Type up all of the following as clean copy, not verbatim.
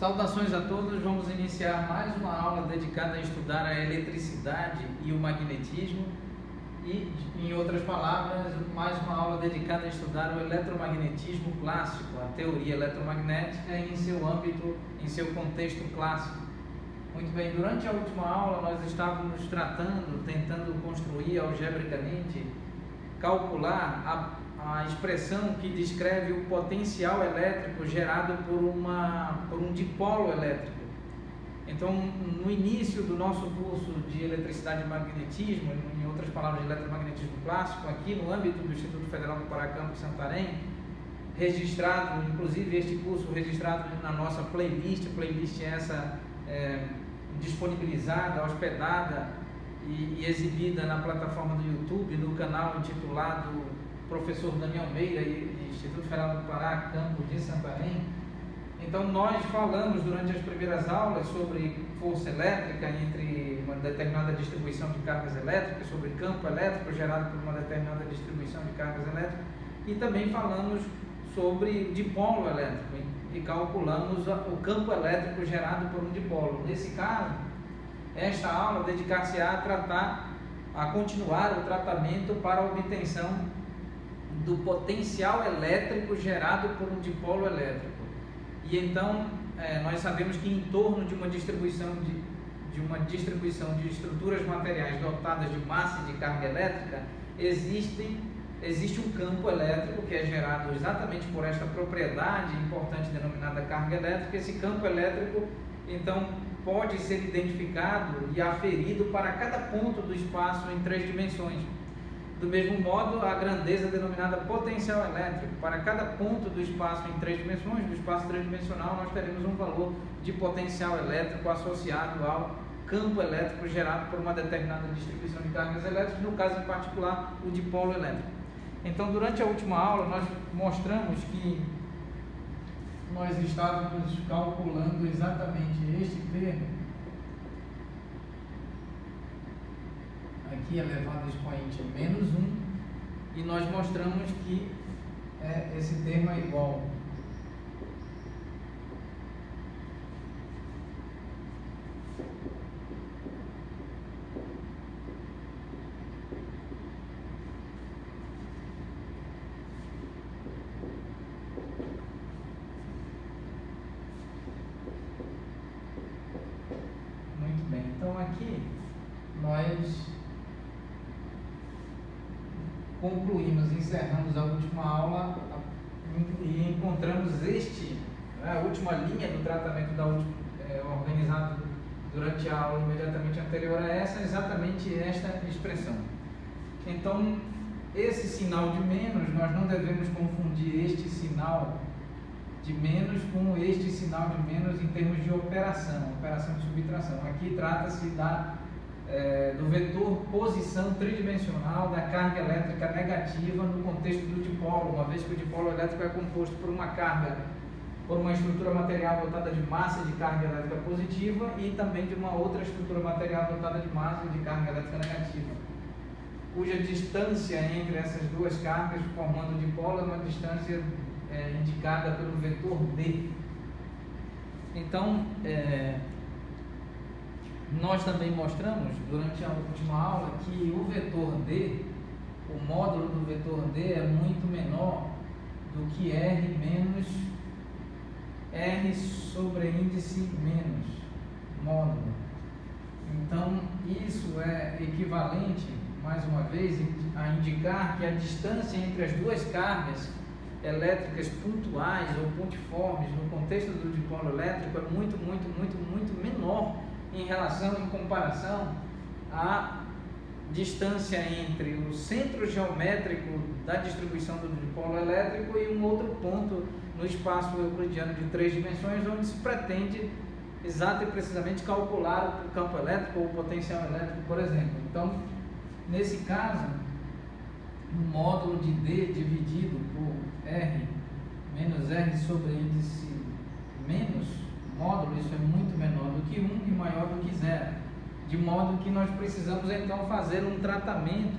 Saudações a todos, vamos iniciar mais uma aula dedicada a estudar a eletricidade e o magnetismo e, em outras palavras, mais uma aula dedicada a estudar o eletromagnetismo clássico, a teoria eletromagnética em seu âmbito, em seu contexto clássico. Muito bem, durante a última aula nós estávamos tentando construir algebricamente, calcular a expressão que descreve o potencial elétrico gerado por um dipolo elétrico. Então, no início do nosso curso de eletricidade e magnetismo, em outras palavras, de eletromagnetismo clássico, aqui no âmbito do Instituto Federal do Pará, Campus Santarém, registrado, inclusive este curso registrado na nossa playlist essa disponibilizada, hospedada e exibida na plataforma do YouTube, no canal intitulado Professor Daniel Meira e Instituto Federal do Pará, Campus de Santarém. Então nós falamos durante as primeiras aulas sobre força elétrica entre uma determinada distribuição de cargas elétricas, sobre campo elétrico gerado por uma determinada distribuição de cargas elétricas, e também falamos sobre dipolo elétrico e calculamos o campo elétrico gerado por um dipolo. Nesse caso, esta aula dedicar-se-á a continuar o tratamento para a obtenção do potencial elétrico gerado por um dipolo elétrico. E então nós sabemos que em torno de uma distribuição de estruturas materiais dotadas de massa e de carga elétrica existe um campo elétrico que é gerado exatamente por esta propriedade importante denominada carga elétrica. Esse campo elétrico então pode ser identificado e aferido para cada ponto do espaço em 3 dimensões. Do mesmo modo, a grandeza denominada potencial elétrico. Para cada ponto do espaço em 3 dimensões, do espaço tridimensional, nós teremos um valor de potencial elétrico associado ao campo elétrico gerado por uma determinada distribuição de cargas elétricas, no caso em particular, o dipolo elétrico. Então, durante a última aula, nós mostramos que nós estávamos calculando exatamente este termo, aqui elevado a expoente menos 1, e nós mostramos que esse termo é igual muito bem. Então aqui nós concluímos, encerramos a última aula e encontramos a última linha do tratamento organizado durante a aula imediatamente anterior a essa, exatamente esta expressão. Então, esse sinal de menos, nós não devemos confundir este sinal de menos com este sinal de menos em termos de operação de subtração. Aqui trata-se do vetor posição tridimensional da carga elétrica negativa no contexto do dipolo, uma vez que o dipolo elétrico é composto por uma estrutura material dotada de massa de carga elétrica positiva e também de uma outra estrutura material dotada de massa de carga elétrica negativa, cuja distância entre essas duas cargas formando o dipolo é uma distância indicada pelo vetor D. Então, nós também mostramos durante a última aula que o vetor D, o módulo do vetor D é muito menor do que R menos R sobre índice menos módulo. Então, isso é equivalente, mais uma vez, a indicar que a distância entre as duas cargas elétricas pontuais ou pontiformes no contexto do dipolo elétrico é muito, muito, muito, muito menor em comparação à distância entre o centro geométrico da distribuição do dipolo elétrico e um outro ponto no espaço euclidiano de 3 dimensões, onde se pretende exato e precisamente calcular o campo elétrico ou o potencial elétrico, por exemplo. Então, nesse caso, o módulo de D dividido por R menos R sobre índice menos módulo, isso é muito menor do que 1 e maior do que 0, de modo que nós precisamos então fazer um tratamento,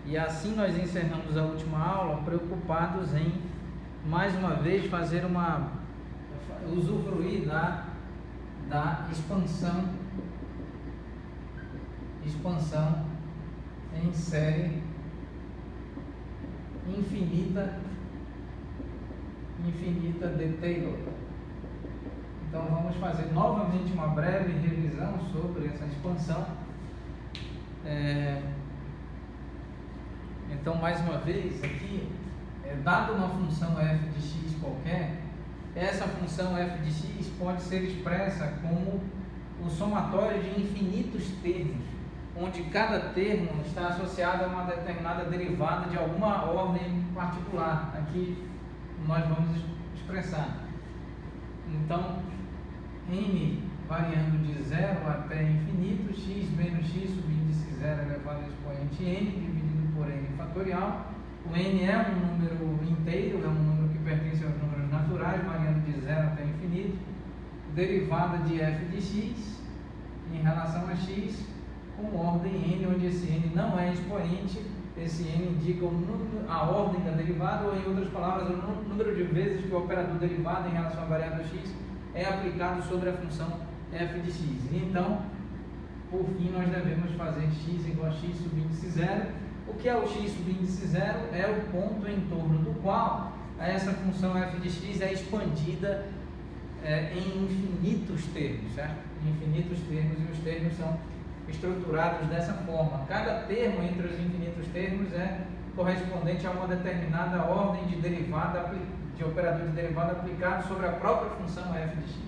e assim nós encerramos a última aula preocupados em mais uma vez usufruir da expansão em série infinita de Taylor. Então vamos fazer novamente uma breve revisão sobre essa expansão. Então, mais uma vez aqui, dada uma função f de x qualquer, essa função f de x pode ser expressa como o somatório de infinitos termos, onde cada termo está associado a uma determinada derivada de alguma ordem particular. Aqui nós vamos expressar. Então, n variando de 0 até infinito, x menos x subíndice 0 elevado ao expoente n, dividido por n fatorial. O n é um número inteiro, é um número que pertence aos números naturais, variando de 0 até infinito. Derivada de f de x em relação a x com ordem n, onde esse n não é expoente. Esse n indica a ordem da derivada, ou em outras palavras, o número de vezes que o operador derivado em relação à variável x é aplicado sobre a função f de x. E então, por fim, nós devemos fazer x igual a x subíndice 0. O que é o x subíndice 0? É o ponto em torno do qual essa função f de x é expandida em infinitos termos, certo? Infinitos termos, e os termos são estruturados dessa forma. Cada termo entre os infinitos termos é correspondente a uma determinada ordem de derivada, de operador de derivada aplicado sobre a própria função f de x.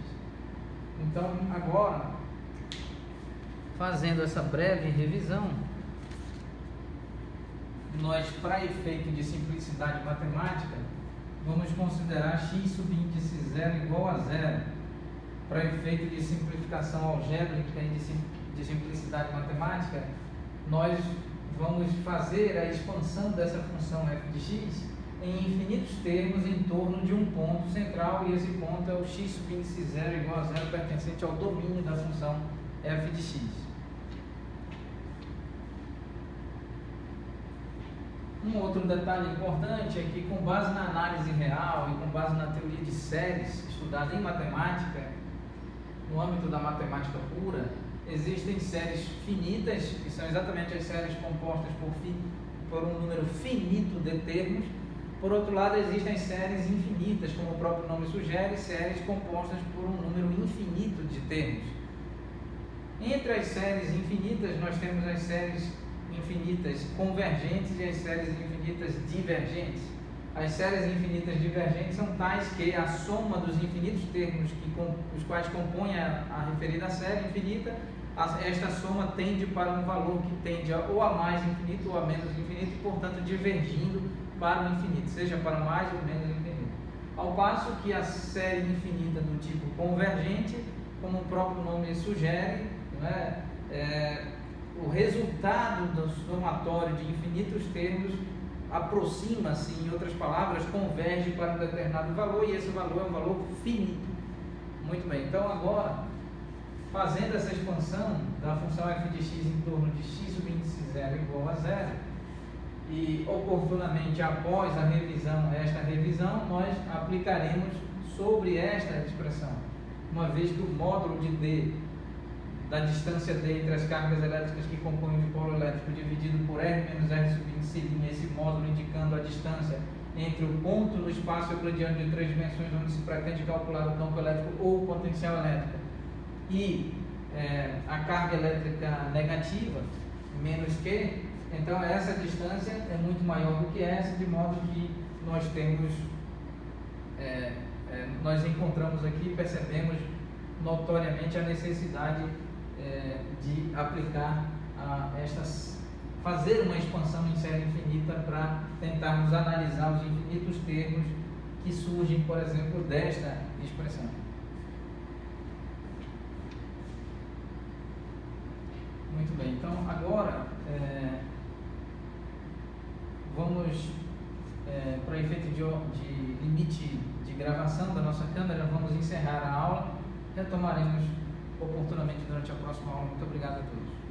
Então, agora, fazendo essa breve revisão, nós, para efeito de simplicidade matemática, vamos considerar x subíndice 0 igual a 0. Para efeito de simplificação algébrica e de simplicidade matemática, nós vamos fazer a expansão dessa função f de x em infinitos termos em torno de um ponto central, e esse ponto é o x subíndice 0 igual a 0 pertencente ao domínio da função f de x. Um outro detalhe importante é que, com base na análise real e com base na teoria de séries estudada em matemática, no âmbito da matemática pura, existem séries finitas, que são exatamente as séries compostas por um número finito de termos. Por outro lado, existem séries infinitas, como o próprio nome sugere, séries compostas por um número infinito de termos. Entre as séries infinitas, nós temos as séries infinitas convergentes e as séries infinitas divergentes. As séries infinitas divergentes são tais que a soma dos infinitos termos os quais compõem a referida série infinita, esta soma tende para um valor que tende ou a mais infinito ou a menos infinito, e, portanto, divergindo para o infinito, seja para mais ou menos infinito. Ao passo que a série infinita do tipo convergente, como o próprio nome sugere, o resultado do somatório de infinitos termos aproxima-se, em outras palavras, converge para um determinado valor, e esse valor é um valor finito. Muito bem, então agora, fazendo essa expansão da função f de x em torno de x subíndice 0 igual a 0, e oportunamente após esta revisão, nós aplicaremos sobre esta expressão, uma vez que o módulo de D, da distância D entre as cargas elétricas que compõem o dipolo elétrico, dividido por R menos R subíndice I, esse módulo indicando a distância entre o ponto no espaço euclidiano de 3 dimensões onde se pretende calcular o campo elétrico ou o potencial elétrico, e a carga elétrica negativa, menos Q, então essa distância é muito maior do que essa, de modo que nós temos, nós encontramos aqui, percebemos notoriamente a necessidade de aplicar fazer uma expansão em série infinita para tentarmos analisar os infinitos termos que surgem, por exemplo, desta expressão. Muito bem, então agora vamos, para efeito de limite de gravação da nossa câmera, vamos encerrar a aula. Retomaremos oportunamente durante a próxima aula. Muito obrigado a todos.